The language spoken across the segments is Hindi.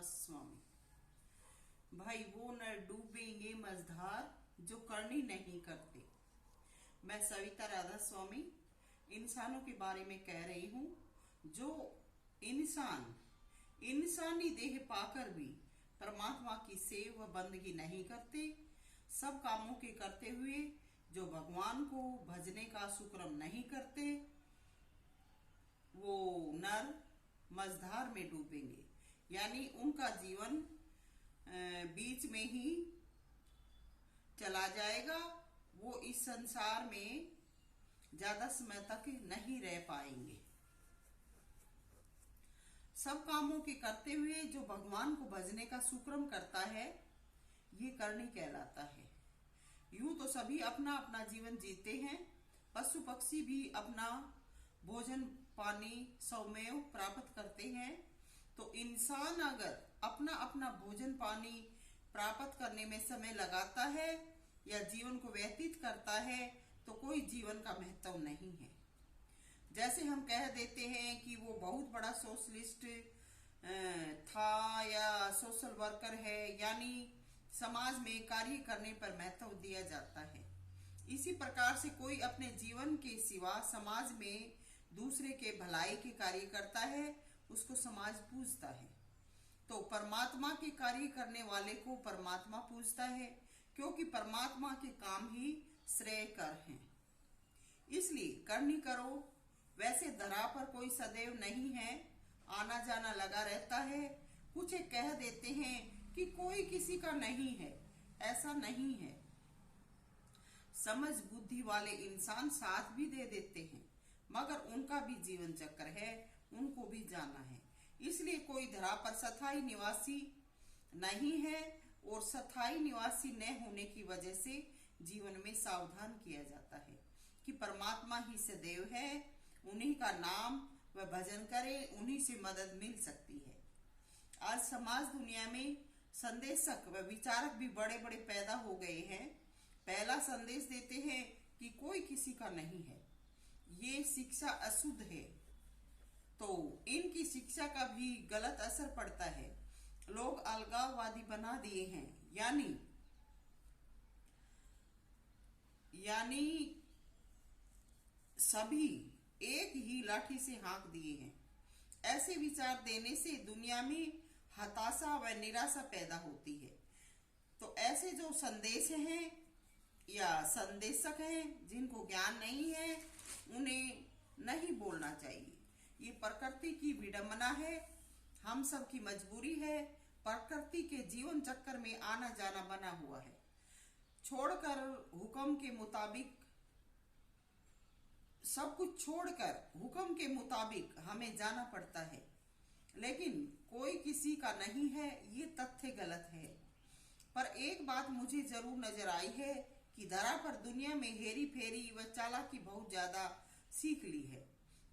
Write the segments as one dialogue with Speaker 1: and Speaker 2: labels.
Speaker 1: राधा स्वामी। भाई वो न डूबेंगे मझधार जो करनी नहीं करते। मैं सविता राधा स्वामी इंसानों के बारे में कह रही हूँ जो इंसान इंसानी देह पाकर भी परमात्मा की सेवा बंदगी नहीं करते। सब कामों के करते हुए जो भगवान को भजने का सुक्रम नहीं करते वो नर मझधार में डूबेंगे, यानी उनका जीवन बीच में ही चला जाएगा। वो इस संसार में ज्यादा समय तक नहीं रह पाएंगे। सब कामों के करते हुए जो भगवान को भजने का सुक्रम करता है ये करनी कहलाता है। यूं तो सभी अपना अपना जीवन जीते हैं, पशु पक्षी भी अपना भोजन पानी स्वमेव प्राप्त करते हैं। तो इंसान अगर अपना अपना भोजन पानी प्राप्त करने में समय लगाता है या जीवन को व्यतीत करता है तो कोई जीवन का महत्व नहीं है। जैसे हम कह देते हैं कि वो बहुत बड़ा सोशलिस्ट था या सोशल वर्कर है, यानी समाज में कार्य करने पर महत्व दिया जाता है। इसी प्रकार से कोई अपने जीवन के सिवा समाज में दूसरे के भलाई के कार्य करता है, उसको समाज पूजता है। तो परमात्मा के कार्य करने वाले को परमात्मा पूजता है, क्योंकि परमात्मा के काम ही श्रेय कर हैं। इसलिए करनी करो। वैसे धरा पर कोई सदैव नहीं है, आना जाना लगा रहता है। कुछ एक कह देते हैं कि कोई किसी का नहीं है, ऐसा नहीं है। समझ बुद्धि वाले इंसान साथ भी दे देते हैं, मगर उनका भी जीवन चक्र है, उनको भी जाना है। इसलिए कोई धरा पर स्थायी निवासी नहीं है और स्थायी निवासी न होने की वजह से जीवन में सावधान किया जाता है कि परमात्मा ही सदैव है, उन्हीं का नाम व भजन करें, उन्हीं से मदद मिल सकती है। आज समाज दुनिया में संदेशक व विचारक भी बड़े बड़े पैदा हो गए हैं। पहला संदेश देते हैं कि कोई किसी का नहीं है, ये शिक्षा अशुद्ध है। तो इनकी शिक्षा का भी गलत असर पड़ता है। लोग अलगाववादी बना दिए हैं, यानी सभी एक ही लाठी से हाँक दिए हैं। ऐसे विचार देने से दुनिया में हताशा व निराशा पैदा होती है। तो ऐसे जो संदेश हैं या संदेशक हैं जिनको ज्ञान नहीं है, उन्हें नहीं बोलना चाहिए। ये प्रकृति की विडंबना है, हम सब की मजबूरी है। प्रकृति के जीवन चक्कर में आना जाना बना हुआ है। छोड़कर हुक्म के मुताबिक सब कुछ छोड़कर हुक्म के मुताबिक हमें जाना पड़ता है, लेकिन कोई किसी का नहीं है, ये तथ्य गलत है। पर एक बात मुझे जरूर नजर आई है कि धरा पर दुनिया में हेरी फेरी व चालाकी बहुत ज्यादा सीख ली है।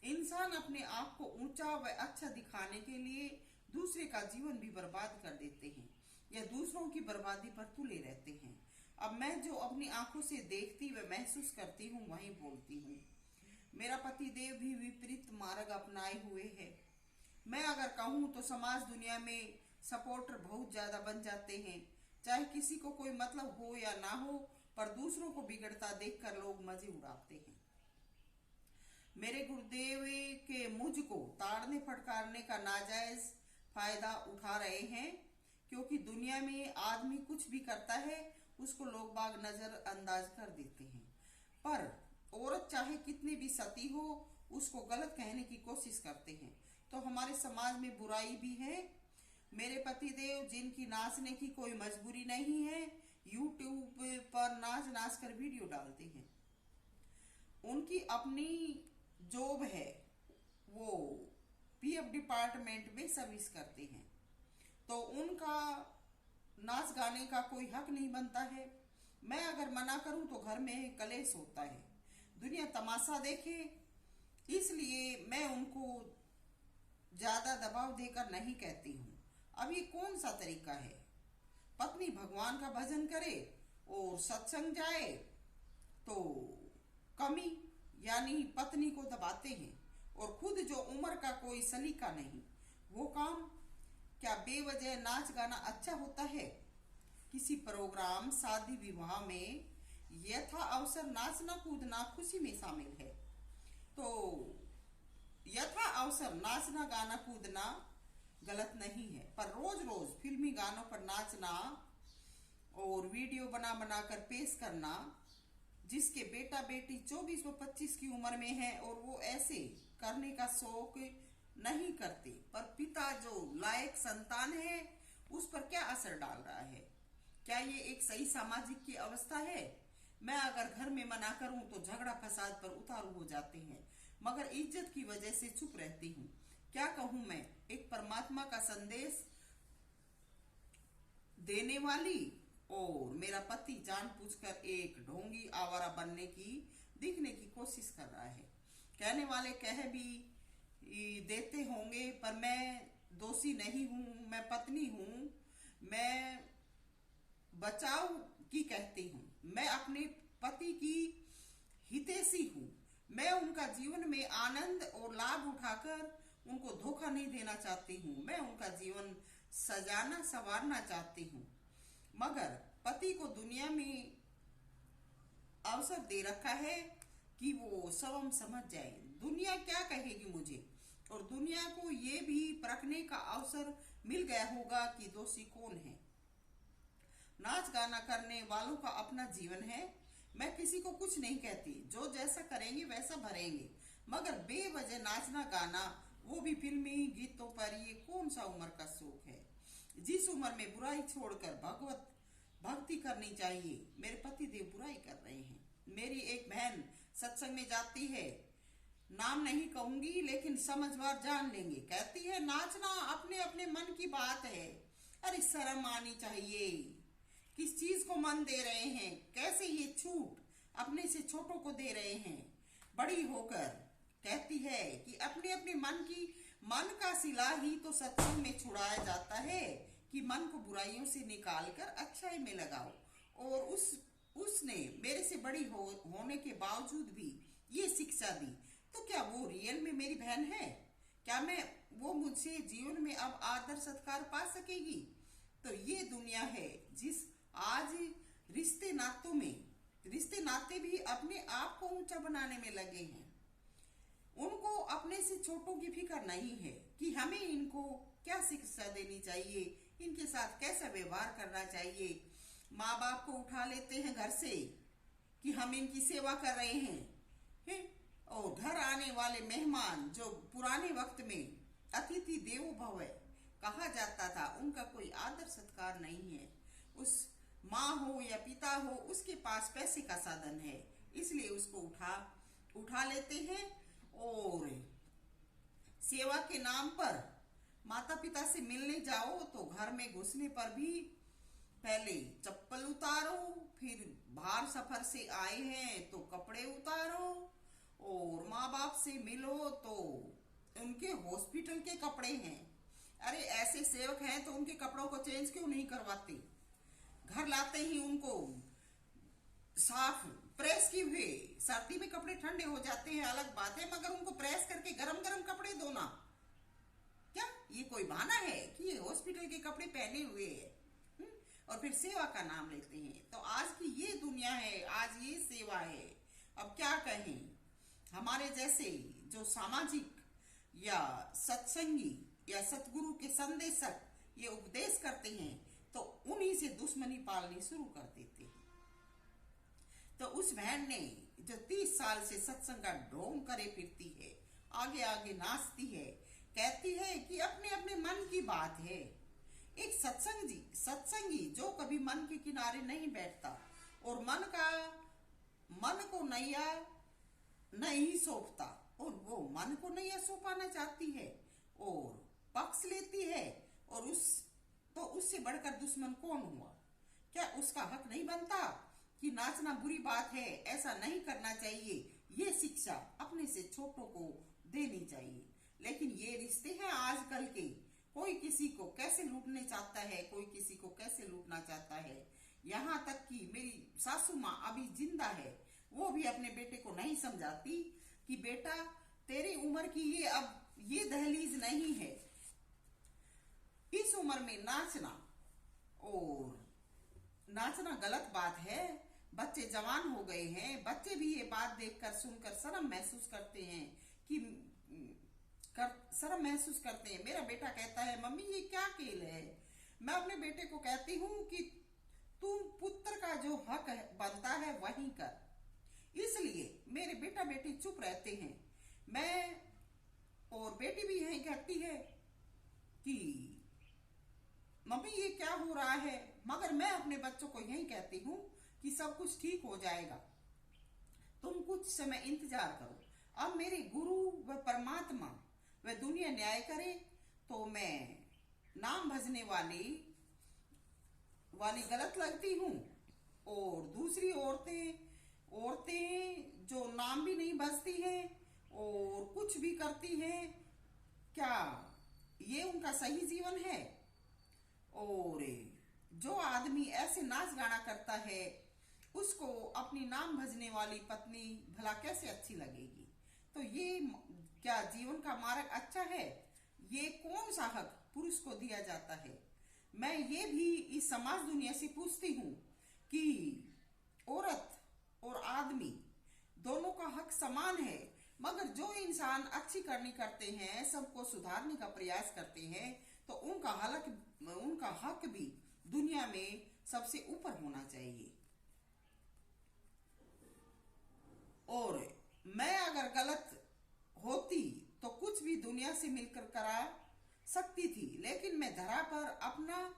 Speaker 1: इंसान अपने आप को ऊंचा व अच्छा दिखाने के लिए दूसरे का जीवन भी बर्बाद कर देते हैं या दूसरों की बर्बादी पर तुले रहते हैं। अब मैं जो अपनी आंखों से देखती व महसूस करती हूँ वही बोलती हूँ। मेरा पति देव भी विपरीत मार्ग अपनाए हुए है। मैं अगर कहूँ तो समाज दुनिया में सपोर्टर बहुत ज्यादा बन जाते हैं, चाहे किसी को कोई मतलब हो या ना हो, पर दूसरों को बिगड़ता देखकर लोग मजे उड़ाते हैं। मेरे गुरुदेव के मुझको ताड़ने फटकारने का नाजायज फायदा उठा रहे हैं, क्योंकि दुनिया में आदमी कुछ भी करता है उसको लोग बाग नजरअंदाज कर देते हैं। पर औरत चाहे कितनी भी सती हो उसको गलत कहने की कोशिश करते हैं। तो हमारे समाज में बुराई भी है। मेरे पतिदेव जिनकी नाचने की कोई मजबूरी नहीं है, यूट्यूब पर नाच नाच कर वीडियो डालते हैं। उनकी अपनी जॉब है, वो पीएफ डिपार्टमेंट में सर्विस करते हैं, तो उनका नाच गाने का कोई हक नहीं बनता है। मैं अगर मना करूं तो घर में कलेश होता है, दुनिया तमाशा देखे। इसलिए मैं उनको ज्यादा दबाव देकर नहीं कहती हूँ। अब ये कौन सा तरीका है? पत्नी भगवान का भजन करे और सत्संग जाए तो कमी, यानी पत्नी को दबाते हैं, और खुद जो उम्र का कोई सलीका नहीं वो काम। क्या बेवजह नाच गाना अच्छा होता है? किसी प्रोग्राम, शादी विवाह में यथा अवसर नाचना कूदना खुशी में शामिल है। तो यथा अवसर नाचना गाना कूदना गलत नहीं है, पर रोज रोज फिल्मी गानों पर नाचना और वीडियो बना बना कर पेश करना, जिसके बेटा बेटी 24 व 25 की उम्र में है और वो ऐसे करने का शौक नहीं करते, पर पिता जो लायक संतान है उस पर क्या असर डाल रहा है? क्या ये एक सही सामाजिक की अवस्था है? मैं अगर घर में मना करूं तो झगड़ा फसाद पर उतारू हो जाते हैं, मगर इज्जत की वजह से चुप रहती हूँ। क्या कहूं मैं? एक परमात्मा का संदेश देने वाली और मेरा पति जानबूझकर एक ढोंगी आवारा बनने की दिखने की कोशिश कर रहा है। कहने वाले कह भी देते होंगे, पर मैं दोषी नहीं हूं, मैं पत्नी हूं, मैं बचाव की कहती हूँ, मैं अपने पति की हितैषी हूँ, मैं उनका जीवन में आनंद और लाभ उठाकर उनको धोखा नहीं देना चाहती हूँ, मैं उनका जीवन सजाना संवारना चाहती हूँ, मगर पति को दुनिया में अवसर दे रखा है कि वो स्वयं समझ जाए दुनिया क्या कहेगी मुझे, और दुनिया को ये भी परखने का अवसर मिल गया होगा कि दोषी कौन है। नाच गाना करने वालों का अपना जीवन है, मैं किसी को कुछ नहीं कहती, जो जैसा करेंगे वैसा भरेंगे, मगर बेवजह नाचना गाना, वो भी फिल्मी गीतों पर, ये कौन सा उम्र का शौक है? जिस उम्र में बुराई छोड़कर भगवत भक्ति करनी चाहिए। मेरे पति देव बुराई कर रहे हैं। मेरी एक बहन सत्संग में जाती है, नाम नहीं कहूंगी लेकिन समझदार जान लेंगे, कहती है नाचना अपने अपने मन की बात है। अरे शर्म आनी चाहिए, किस चीज को मन दे रहे हैं? कैसे ये छूट अपने से छोटों को दे रहे हैं? बड़ी होकर कहती है कि अपने अपने मन का सिला ही तो सत्संग में छुड़ाया जाता है कि मन को बुराइयों से निकालकर अच्छाई में लगाओ, और उसने मेरे से बड़ी होने के बावजूद भी ये शिक्षा दी, तो क्या वो रियल में मेरी बहन है? क्या वो मुझसे जीवन में अब आदर सत्कार पा सकेगी? तो ये दुनिया है जिस आज रिश्ते नाते भी अपने आप को ऊंचा बनाने में लगे हैं। उनको अपने से छोटों की फिक्र नहीं है कि हमें इनको क्या शिक्षा देनी चाहिए, इनके साथ कैसा व्यवहार करना चाहिए। माँ बाप को उठा लेते हैं घर से कि हम इनकी सेवा कर रहे हैं, और घर आने वाले मेहमान जो पुराने वक्त में अतिथि देवो भव कहा जाता था, उनका कोई आदर सत्कार नहीं है। उस माँ हो या पिता हो, उसके पास पैसे का साधन है, इसलिए उसको उठा लेते हैं, और सेवा के नाम पर माता पिता से मिलने जाओ तो घर में घुसने पर भी पहले चप्पल उतारो, फिर बाहर सफर से आए हैं तो कपड़े उतारो, और माँ बाप से मिलो तो उनके हॉस्पिटल के कपड़े हैं। अरे ऐसे सेवक हैं तो उनके कपड़ों को चेंज क्यों नहीं करवाते? घर लाते ही उनको साफ प्रेस किए हुए, सर्दी में कपड़े ठंडे हो जाते हैं अलग बात है, मगर उनको प्रेस करके गरम गरम कपड़े दो ना। क्या ये कोई बहाना है कि ये हॉस्पिटल के कपड़े पहने हुए है? और फिर सेवा का नाम लेते हैं। तो आज की ये दुनिया है, आज ये सेवा है। अब क्या कहें, हमारे जैसे जो सामाजिक या सत्संगी या सतगुरु के संदेशक ये उपदेश करते हैं, तो उन्हीं से दुश्मनी पालनी शुरू कर देते हैं। तो उस बहन ने जो 30 साल से सत्संग का ढोंग करे फिरती है, आगे आगे नाचती है, कहती है कि अपने अपने मन की बात है। एक सत्संगी जो कभी मन के किनारे नहीं बैठता और मन को नैया नहीं सौंपता, और वो मन को नैया सौंपाना चाहती है और पक्ष लेती है, और उससे बढ़कर दुश्मन कौन हुआ? क्या उसका हक नहीं बनता कि नाचना बुरी बात है, ऐसा नहीं करना चाहिए? ये शिक्षा अपने से छोटों को देनी चाहिए। लेकिन ये रिश्ते हैं आजकल के, कोई किसी को कैसे लूटने चाहता है, कोई किसी को कैसे लूटना चाहता है। यहाँ तक कि मेरी सासू माँ अभी जिंदा है, वो भी अपने बेटे को नहीं समझाती कि बेटा तेरी उम्र की अब ये दहलीज नहीं है, इस उम्र में नाचना और नाचना गलत बात है। बच्चे जवान हो गए हैं, बच्चे भी ये बात देखकर सुनकर शर्म महसूस करते हैं कि शर्म महसूस करते हैं। मेरा बेटा कहता है, मम्मी ये क्या खेल है? मैं अपने बेटे को कहती हूँ कि तुम पुत्र का जो हक बनता है वही कर। इसलिए मेरे बेटा बेटी चुप रहते हैं। मैं और बेटी भी यही कहती है कि मम्मी ये क्या हो रहा है, मगर मैं अपने बच्चों को यही कहती हूँ कि सब कुछ ठीक हो जाएगा, तुम कुछ समय इंतजार करो। अब मेरे गुरु व परमात्मा व दुनिया न्याय करे तो मैं नाम भजने वाली गलत लगती हूँ, और दूसरी औरतें जो नाम भी नहीं भजती हैं और कुछ भी करती हैं, क्या ये उनका सही जीवन है? और जो आदमी ऐसे नाच गाना करता है उसको अपनी नाम भजने वाली पत्नी भला कैसे अच्छी लगेगी? तो ये क्या जीवन का मार्ग अच्छा है? ये कौन सा हक पुरुष को दिया जाता है? मैं ये भी इस समाज दुनिया से पूछती हूँ कि औरत और आदमी दोनों का हक समान है, मगर जो इंसान अच्छी करनी करते हैं, सबको सुधारने का प्रयास करते हैं, तो उनका हक भी दुनिया में सबसे ऊपर होना चाहिए। और मैं अगर गलत होती तो कुछ भी दुनिया से मिलकर करा सकती थी, लेकिन मैं धरा पर अपना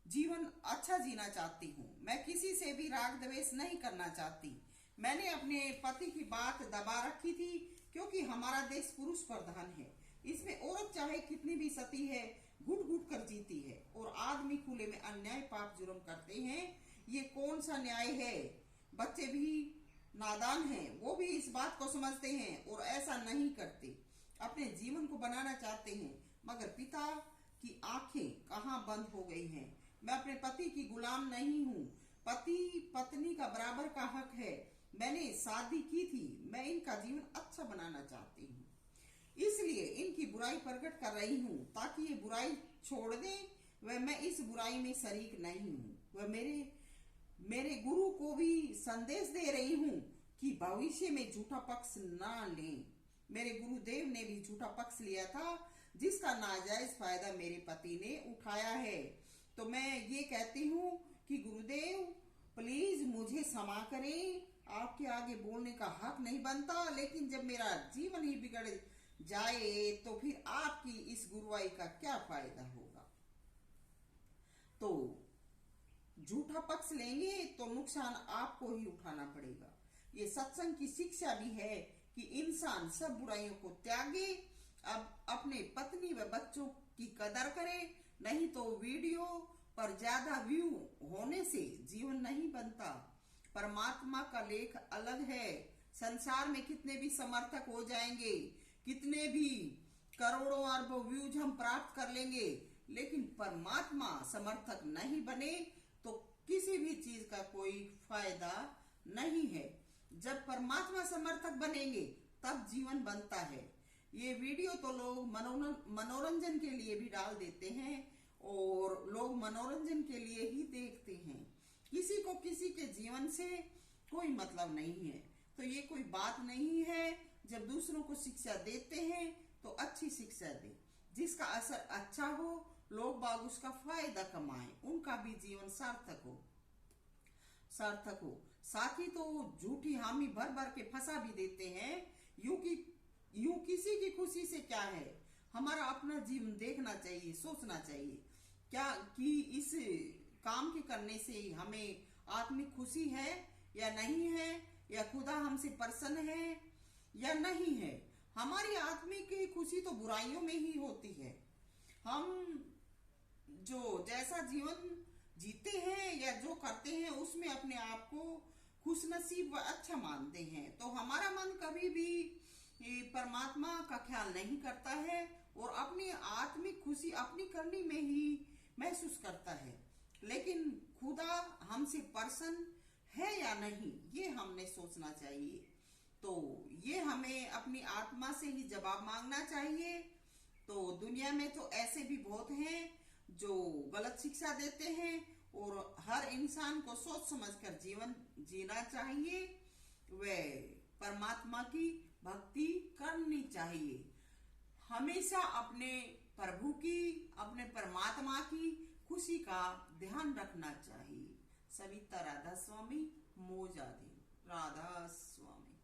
Speaker 1: जीवन अच्छा जीना चाहती हूँ। मैं किसी से भी राग द्वेष नहीं करना चाहती। मैंने अपने पति की बात दबा रखी थी क्योंकि हमारा देश पुरुष प्रधान है। इसमें औरत चाहे कितनी भी सती है, घुट घुट कर जीती है, और आदमी खुले में अन्याय पाप जुर्म करते हैं। ये कौन सा न्याय है? बच्चे भी नादान हैं, वो भी इस बात को समझते हैं और ऐसा नहीं करते, अपने जीवन को बनाना चाहते हैं, मगर पिता की आंखें कहाँ बंद हो गई हैं। मैं अपने पति की गुलाम नहीं हूँ। पति पत्नी का बराबर का हक है। मैंने शादी की थी, मैं इनका जीवन अच्छा बनाना चाहती हूँ, इसलिए इनकी बुराई प्रकट कर रही हूँ ताकि ये बुराई छोड़ दें। वह मैं इस बुराई में शरीक नहीं हूँ। वह मेरे गुरु को भी संदेश दे रही हूँ कि भविष्य में झूठा पक्ष ना लें। मेरे गुरुदेव ने भी झूठा पक्ष लिया था, जिसका नाजायज फायदा मेरे पति ने उठाया है। तो मैं ये कहती हूँ कि गुरुदेव प्लीज मुझे क्षमा करें, आपके आगे बोलने का हक नहीं बनता, लेकिन जब मेरा जीवन ही बिगड़ जाए तो फिर आपकी इस गुरुवाई का क्या फायदा होगा? तो झूठा पक्ष लेंगे तो नुकसान आपको ही उठाना पड़ेगा। ये सत्संग की शिक्षा भी है कि इंसान सब बुराइयों को त्यागे, अब अपने पत्नी व बच्चों की कदर करे, नहीं तो वीडियो पर ज्यादा व्यू होने से जीवन नहीं बनता। परमात्मा का लेख अलग है। संसार में कितने भी समर्थक हो जाएंगे, कितने भी करोड़ों अरबों व्यूज हम प्राप्त कर लेंगे, लेकिन परमात्मा समर्थक नहीं बने तो किसी भी चीज का कोई फायदा नहीं है। जब परमात्मा समर्थक बनेंगे तब जीवन बनता है। ये वीडियो तो लोग मनोरंजन के लिए भी डाल देते हैं और लोग मनोरंजन के लिए ही देखते हैं। किसी को किसी के जीवन से कोई मतलब नहीं है। तो ये कोई बात नहीं है। जब दूसरों को शिक्षा देते हैं तो अच्छी शिक्षा दे, जिसका असर अच्छा हो, लोग बाग उसका फायदा कमाएं, उनका भी जीवन सार्थक हो। साथ ही तो झूठी हामी भर भर के फंसा भी देते हैं। यूं किसी की खुशी से क्या है? हमारा अपना जीवन देखना चाहिए, सोचना चाहिए क्या कि इस काम के करने से हमें आत्मिक खुशी है या नहीं है, या खुदा हमसे प्रसन्न है या नहीं है। हमारी आत्मिक खुशी तो बुराइयों में ही होती है। हम जो जैसा जीवन जीते हैं या जो करते हैं उसमें अपने आप को खुशनसीब व अच्छा मानते हैं, तो हमारा मन कभी भी परमात्मा का ख्याल नहीं करता है और अपनी आत्मिक खुशी अपनी करनी में ही महसूस करता है। लेकिन खुदा हमसे प्रसन्न है या नहीं, ये हमने सोचना चाहिए। तो ये हमें अपनी आत्मा से ही जवाब मांगना चाहिए। तो दुनिया में तो ऐसे भी बहुत हैं जो गलत शिक्षा देते हैं, और हर इंसान को सोच समझकर जीवन जीना चाहिए। वे परमात्मा की भक्ति करनी चाहिए। हमेशा अपने प्रभु की, अपने परमात्मा की खुशी का ध्यान रखना चाहिए। सविता राधा स्वामी, मोजादी राधा स्वामी।